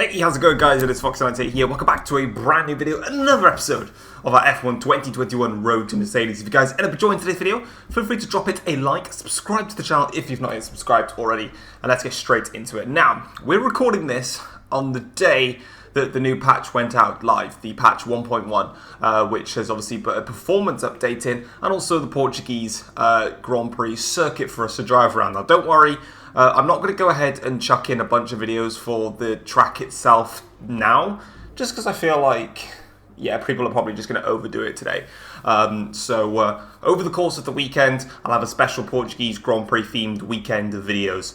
Hey, how's it going, guys? It is Fox98 here. Welcome back to a brand new video, another episode of our F1 2021 Road to Mercedes. If you guys end up enjoying today's video, feel free to drop it a like, subscribe to the channel if you've not yet subscribed already, and let's get straight into it. Now, we're recording this on the day that the new patch went out live, the patch 1.1, which has obviously put a performance update in, and also the Portuguese Grand Prix circuit for us to drive around. Now, don't worry, I'm not going to go ahead and chuck in a bunch of videos for the track itself now, just because I feel like, yeah, people are probably just going to overdo it today. So over the course of the weekend, I'll have a special Portuguese Grand Prix themed weekend of videos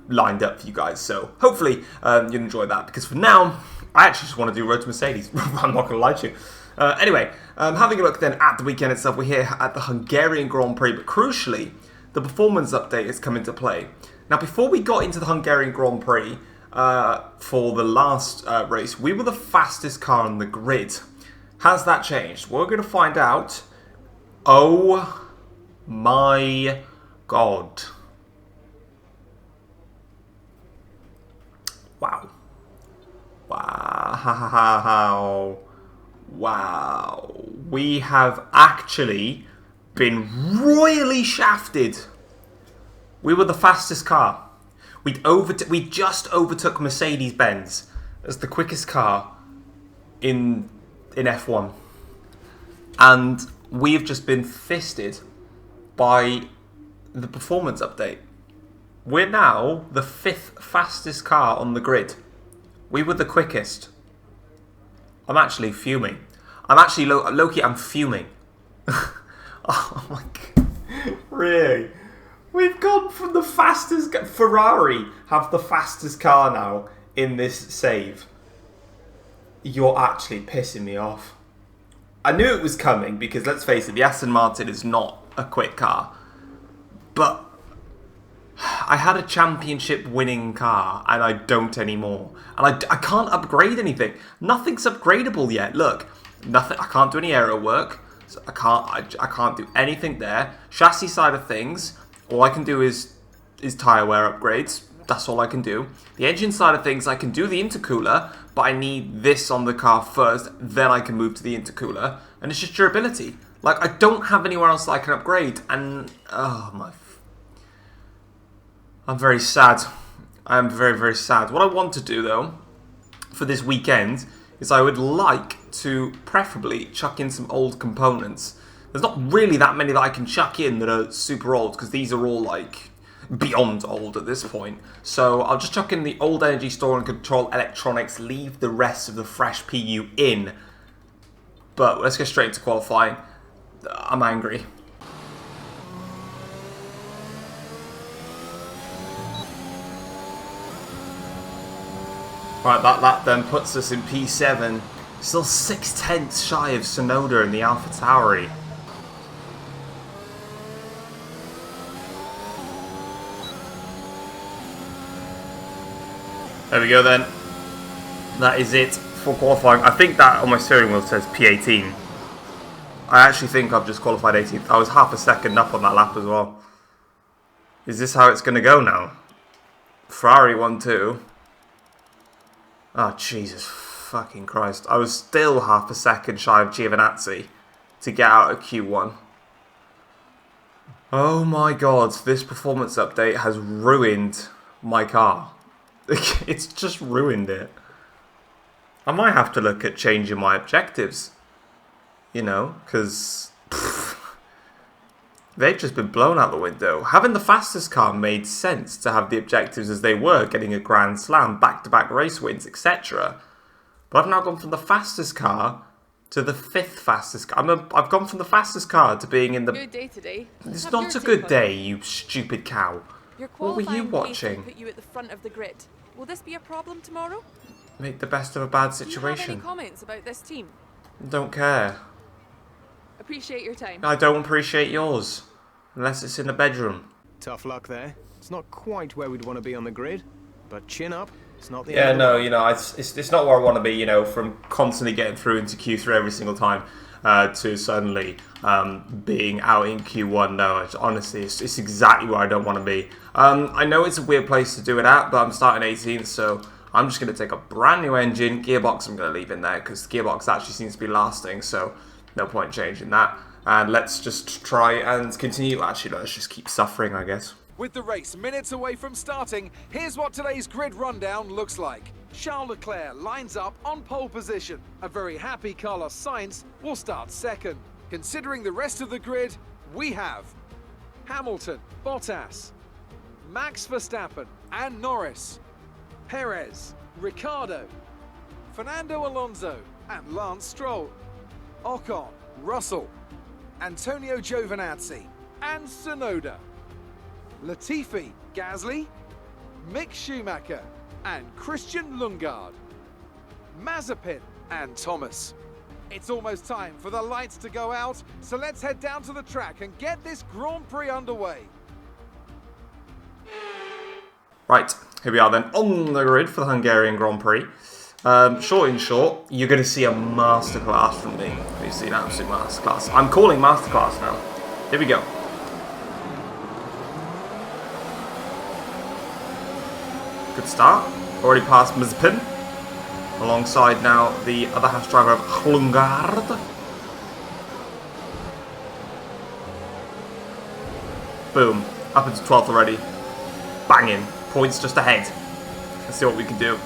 lined up for you guys. So hopefully you'll enjoy that, because for now, I actually just want to do Road to Mercedes. I'm not going to lie to you. Anyway, having a look then at the weekend itself, we're here at the Hungarian Grand Prix, but crucially, the performance update has come into play. Now, before we got into the Hungarian Grand Prix for the last race, we were the fastest car on the grid. Has that changed? We're going to find out. Oh my God. Wow. Wow. Wow. We have actually been royally shafted. We were the fastest car. We just overtook Mercedes-Benz as the quickest car in F1. And we've just been fisted by the performance update. We're now the 5th fastest car on the grid. We were the quickest. I'm actually fuming. I'm actually, Loki, I'm fuming. Oh my God. Really? We've gone from the fastest... Ferrari have the fastest car now in this save. You're actually pissing me off. I knew it was coming because, let's face it, the Aston Martin is not a quick car. But I had a championship winning car and I don't anymore. And I can't upgrade anything. Nothing's upgradable yet. Look, nothing. I can't do any aero work. So I can't do anything there. Chassis side of things... All I can do is tyre wear upgrades. That's all I can do. The engine side of things, I can do the intercooler, but I need this on the car first, then I can move to the intercooler. And it's just durability. Like, I don't have anywhere else that I can upgrade. And, oh my... I'm very sad. I am very, very sad. What I want to do, though, for this weekend, is I would like to preferably chuck in some old components. There's not really that many that I can chuck in that are super old, because these are all, like, beyond old at this point. So I'll just chuck in the old energy store and control electronics, leave the rest of the fresh PU in. But let's get straight into qualifying. I'm angry. Right, that then puts us in P7. Still 6/10 shy of Tsunoda in the AlphaTauri. There we go then. That is it for qualifying. I think that on my steering wheel says P18. I actually think I've just qualified 18th. I was half a second up on that lap as well. Is this how it's going to go now? Ferrari 1-2. Oh, Jesus fucking Christ. I was still half a second shy of Giovinazzi to get out of Q1. Oh my God, this performance update has ruined my car. It's just ruined it. I might have to look at changing my objectives. You know, because they've just been blown out the window. Having the fastest car made sense to have the objectives as they were, getting a Grand Slam, back-to-back race wins, etc. But I've now gone from the fastest car to the 5th fastest car. I've gone from the fastest car to being in the... Good day today. It's not a good day, you stupid cow. What were you watching? Put you at the front of the grid. Will this be a problem tomorrow? Make the best of a bad situation. Do you have any comments about this team? Don't care. Appreciate your time. I don't appreciate yours. Unless it's in the bedroom. Tough luck there. It's not quite where we'd want to be on the grid, but chin up. It's not the end. Yeah, no, you know, it's not where I want to be, you know, from constantly getting through into Q3 every single time. to suddenly being out in Q1. No, honestly, it's exactly where I don't want to be. I know it's a weird place to do it at, but I'm starting 18th, so I'm just going to take a brand new engine. Gearbox I'm going to leave in there because the gearbox actually seems to be lasting, so no point changing that. And let's just try and continue. Actually, let's just keep suffering, I guess. With the race minutes away from starting, here's what today's grid rundown looks like. Charles Leclerc lines up on pole position. A very happy Carlos Sainz will start second. Considering the rest of the grid, we have Hamilton, Bottas, Max Verstappen and Norris, Perez, Ricciardo, Fernando Alonso and Lance Stroll, Ocon, Russell, Antonio Giovinazzi and Tsunoda, Latifi, Gasly, Mick Schumacher and Christian Lundgaard, Mazepin and Thomas. It's almost time for the lights to go out, so let's head down to the track and get this Grand Prix underway. Right, here we are then on the grid for the Hungarian Grand Prix. Short in short, you're going to see a masterclass from me. You see an absolute masterclass. I'm calling masterclass now. Here we go. Good start. Already passed Mazepin. Alongside now the other Haas driver of Lundgaard. Boom. Up into 12th already. Banging. Points just ahead. Let's see what we can do.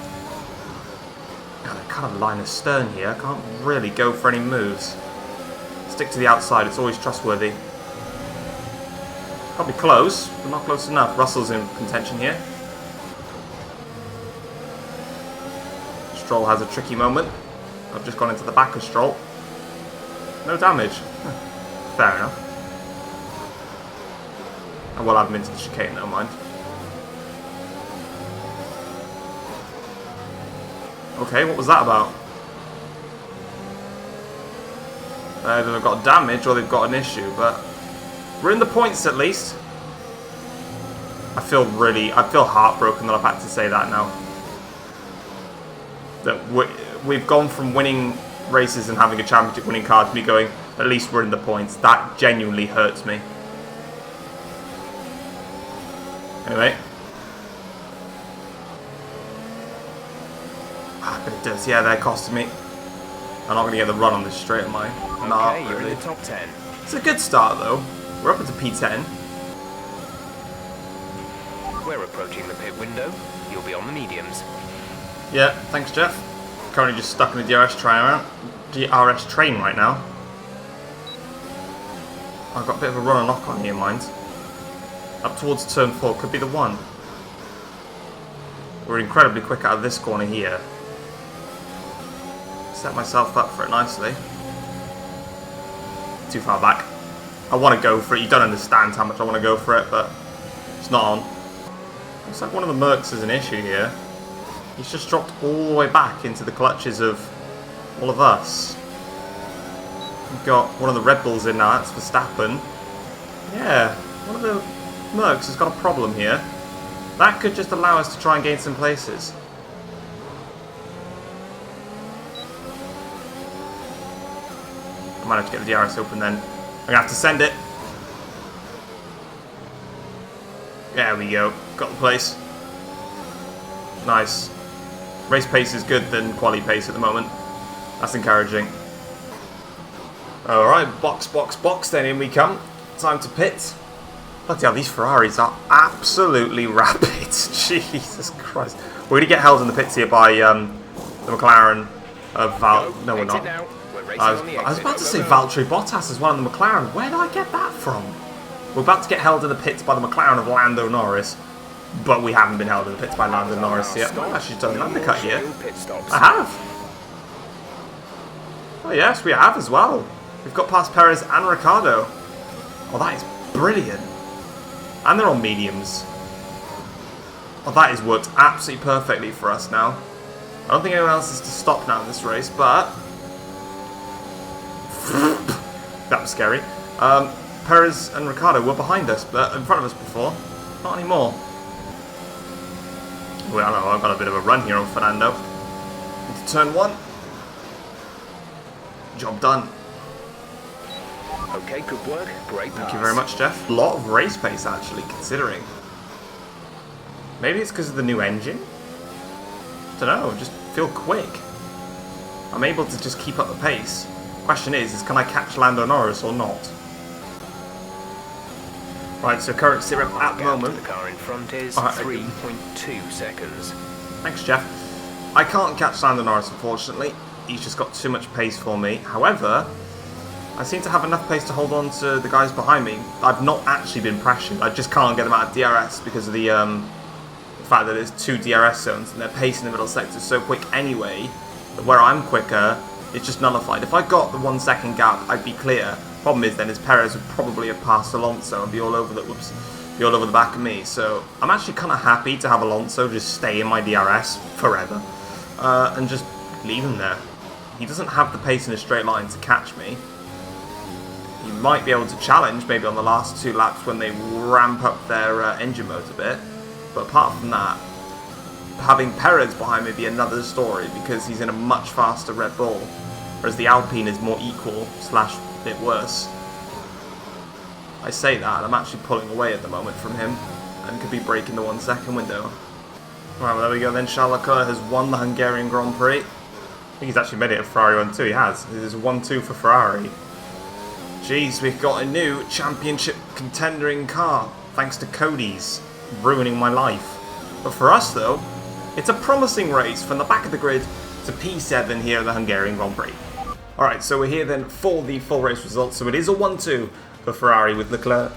God, they're kind of line astern here. I can't really go for any moves. Stick to the outside. It's always trustworthy. Probably close, but not close enough. Russell's in contention here. Stroll has a tricky moment. I've just gone into the back of Stroll. No damage. Fair enough. I will have him into the chicane, never mind. Okay, what was that about? Either they've got damage or they've got an issue, but we're in the points at least. I feel heartbroken that I've had to say that now. That we've gone from winning races and having a championship winning car to me going, at least we're in the points. That genuinely hurts me. Anyway. But it does, yeah, they're costing me. I'm not going to get the run on this straight, am I? Okay, you're in the top 10. It's a good start though. We're up into P10. We're approaching the pit window. You'll be on the mediums. Yeah, thanks, Jeff. Currently just stuck in the DRS train right now. I've got a bit of a run and knock on here, mind. Up towards turn 4 could be the one. We're incredibly quick out of this corner here. Set myself up for it nicely. Too far back. I want to go for it. You don't understand how much I want to go for it, but it's not on. Looks like one of the Mercs is an issue here. He's just dropped all the way back into the clutches of all of us. We've got one of the Red Bulls in now, that's Verstappen. Yeah, one of the Mercs has got a problem here. That could just allow us to try and gain some places. I managed to get the DRS open then. I'm going to have to send it. There we go. Got the place. Nice. Race pace is good than quali pace at the moment. That's encouraging. Alright, box, box, box, then in we come. Time to pit. Bloody hell, these Ferraris are absolutely rapid. Jesus Christ. We're going to get held in the pits here by the McLaren of No, we're not. I was about to say Valtteri Bottas as one of the McLaren. Where did I get that from? We're about to get held in the pits by the McLaren of Lando Norris. But we haven't been held in the pits by Lando Norris yet. I've actually done an undercut here. I have. Oh yes, we have as well. We've got past Perez and Ricciardo. Oh, that is brilliant. And they're on mediums. Oh, that has worked absolutely perfectly for us now. I don't think anyone else is to stop now in this race, but... that was scary. Perez and Ricciardo were behind us, but in front of us before. Not anymore. Well, I know, I've got a bit of a run here on Fernando. Into turn 1. Job done. Okay, good work. Great pass. Thank you very much, Jeff. A lot of race pace, actually, considering. Maybe it's because of the new engine? don't know, just feel quick. I'm able to just keep up the pace. Question is can I catch Lando Norris or not? Right, so current sit rep at the moment. The car in front is 3.2 seconds. Thanks, Jeff. I can't catch Lando Norris, unfortunately. He's just got too much pace for me. However, I seem to have enough pace to hold on to the guys behind me. I've not actually been pressured. I just can't get them out of DRS because of the fact that there's 2 DRS zones and their pace in the middle sector is so quick anyway that where I'm quicker, it's just nullified. If I got the 1 second gap, I'd be clear. Problem is then Perez would probably have passed Alonso and be all over the back of me. So I'm actually kind of happy to have Alonso just stay in my DRS forever and just leave him there. He doesn't have the pace in a straight line to catch me. He might be able to challenge maybe on the last 2 laps when they ramp up their engine mode a bit. But apart from that, having Perez behind me would be another story because he's in a much faster Red Bull, whereas the Alpine is more equal / a bit worse. I say that, I'm actually pulling away at the moment from him and could be breaking the 1 second window. Right, well there we go then. Charles Leclerc has won the Hungarian Grand Prix. I think he's actually made it a Ferrari 1-2. He has. It is 1-2 for Ferrari. Jeez, we've got a new championship contendering car, thanks to Cody's ruining my life. But for us though, it's a promising race from the back of the grid to P7 here at the Hungarian Grand Prix. Alright, so we're here then for the full race results. So it is a 1-2 for Ferrari with Leclerc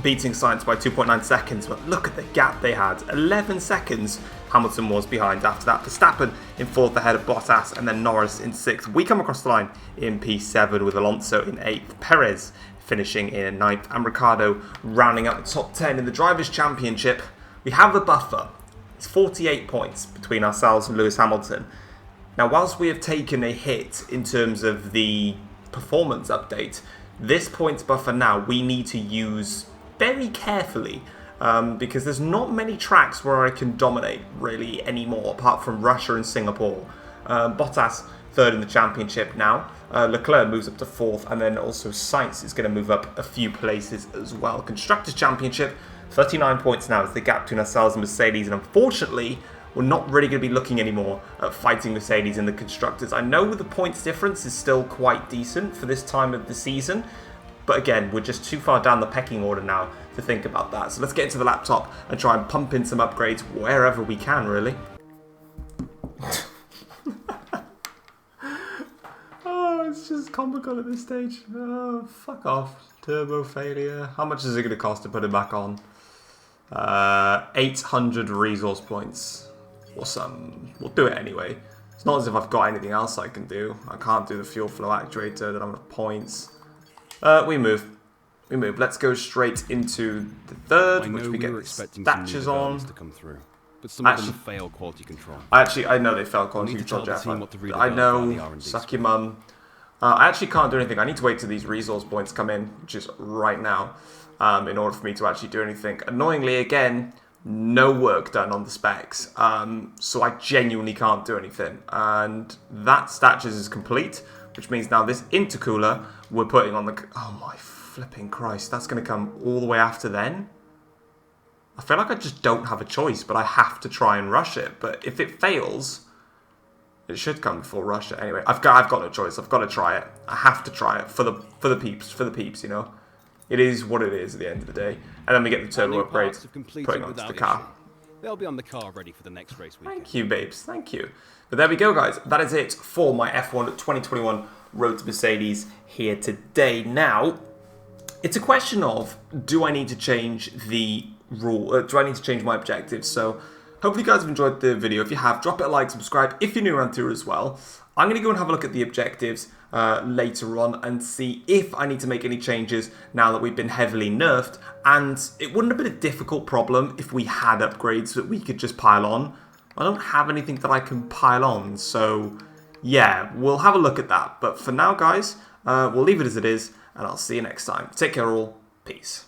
beating Sainz by 2.9 seconds. But look at the gap they had. 11 seconds Hamilton was behind. After that, Verstappen in 4th ahead of Bottas and then Norris in 6th. We come across the line in P7 with Alonso in 8th. Perez finishing in 9th. And Ricciardo rounding up the top 10 in the Drivers' Championship. We have a buffer. It's 48 points between ourselves and Lewis Hamilton. Now, whilst we have taken a hit in terms of the performance update, this points buffer now we need to use very carefully because there's not many tracks where I can dominate really anymore apart from Russia and Singapore. Bottas 3rd in the championship now. Leclerc moves up to 4th, and then also Sainz is going to move up a few places as well. Constructors' Championship, 39 points now is the gap between ourselves and Mercedes, and unfortunately we're not really going to be looking anymore at fighting Mercedes in the Constructors. I know the points difference is still quite decent for this time of the season, but again, we're just too far down the pecking order now to think about that. So let's get into the laptop and try and pump in some upgrades wherever we can, really. Oh, it's just comical at this stage. Oh, fuck off. Turbo failure. How much is it going to cost to put it back on? 800 resource points. Awesome. We'll do it anyway. It's not as if I've got anything else I can do. I can't do the fuel flow actuator. I don't have enough points. We move. Let's go straight into the 3rd, which we get Thatchers on. To come through, but some of them fail quality control. I know they fail quality control, Jeff. I know. Suck your mum. I actually can't do anything. I need to wait till these resource points come in, which is right now, in order for me to actually do anything. Annoyingly, again, no work done on the specs, so I genuinely can't do anything. And that Thatchers is complete, which means now this intercooler we're putting on the... Oh my flipping Christ, that's going to come all the way after then? I feel like I just don't have a choice, but I have to try and rush it. But if it fails, it should come before Russia. Anyway, I've got no choice. I've got to try it. I have to try it for the peeps, you know. It is what it is at the end of the day. And then we get the turbo upgrade putting onto the car. They'll be on the car ready for the next race weekend. Thank you, babes. Thank you. But there we go, guys. That is it for my F1 2021 Road to Mercedes here today. Now, it's a question of, do I need to change the rule? Do I need to change my objectives? So, hopefully you guys have enjoyed the video. If you have, drop it a like, subscribe if you're new around here as well. I'm going to go and have a look at the objectives later on and see if I need to make any changes now that we've been heavily nerfed. And it wouldn't have been a difficult problem if we had upgrades that we could just pile on. I don't have anything that I can pile on, so yeah, we'll have a look at that. But for now, guys, we'll leave it as it is, and I'll see you next time. Take care all. Peace.